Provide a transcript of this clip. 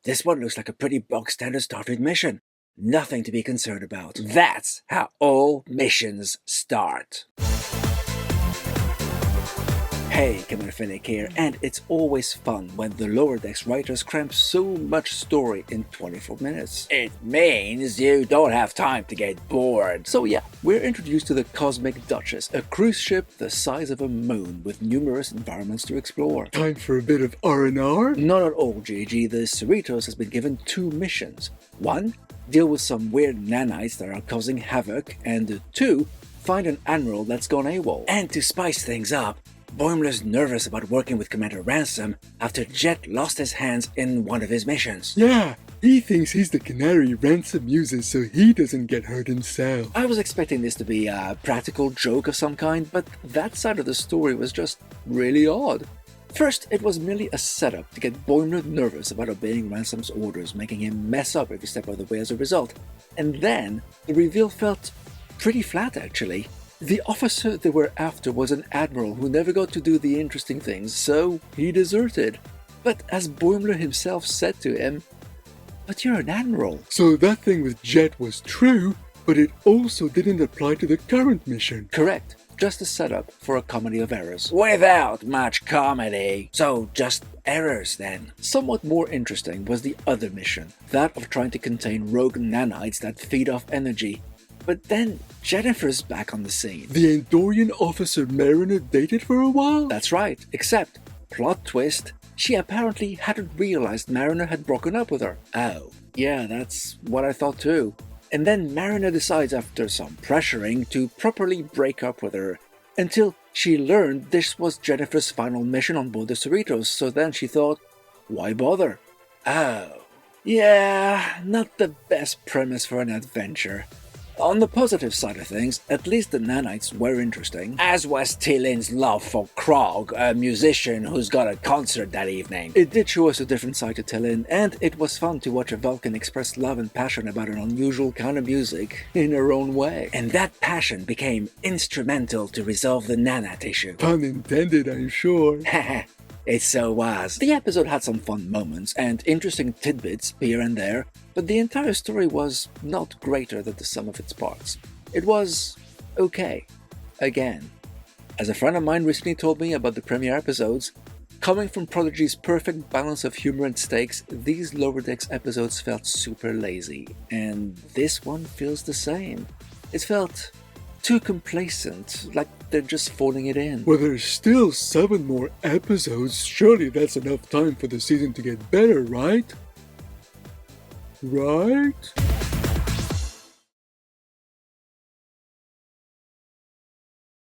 This one looks like a pretty bog-standard Starfleet mission. Nothing to be concerned about. That's how all missions start. Hey, Commander Fennec here, and it's always fun when the Lower Decks writers cram so much story in 24 minutes. It means you don't have time to get bored. So yeah, we're introduced to the Cosmic Duchess, a cruise ship the size of a moon with numerous environments to explore. Time for a bit of R&R? Not at all, GG. The Cerritos has been given 2 missions. 1, deal with some weird nanites that are causing havoc, and 2, find an admiral that's gone AWOL. And to spice things up, Boimler's nervous about working with Commander Ransom after Jet lost his hands in one of his missions. Yeah, he thinks he's the canary Ransom uses so he doesn't get hurt himself. I was expecting this to be a practical joke of some kind, but that side of the story was just really odd. First, it was merely a setup to get Boimler nervous about obeying Ransom's orders, making him mess up every step of the way as a result. And then, the reveal felt pretty flat actually. The officer they were after was an admiral who never got to do the interesting things, so he deserted. But as Boimler himself said to him, "But you're an admiral." So that thing with Jet was true, but it also didn't apply to the current mission. Correct. Just a setup for a comedy of errors. Without much comedy. So just errors then. Somewhat more interesting was the other mission, that of trying to contain rogue nanites that feed off energy. But then Jennifer's back on the scene. The Andorian officer Mariner dated for a while? That's right, except, plot twist, she apparently hadn't realized Mariner had broken up with her. Oh, yeah, that's what I thought too. And then Mariner decides after some pressuring to properly break up with her, until she learned this was Jennifer's final mission on board the Cerritos, so then she thought, why bother? Oh, yeah, not the best premise for an adventure. On the positive side of things, at least the nanites were interesting, as was Tylin's love for Krog, a musician who's got a concert that evening. It did show us a different side to Tylin, and it was fun to watch a Vulcan express love and passion about an unusual kind of music in her own way. And that passion became instrumental to resolve the nanite issue. Pun intended, I'm sure. It so was. The episode had some fun moments and interesting tidbits here and there, but the entire story was not greater than the sum of its parts. It was okay. Again. As a friend of mine recently told me about the premiere episodes, coming from Prodigy's perfect balance of humor and stakes, these Lower Decks episodes felt super lazy, and this one feels the same. It felt too complacent, like they're just phoning it in. Well, there's still 7 more episodes. Surely that's enough time for the season to get better, right? Right?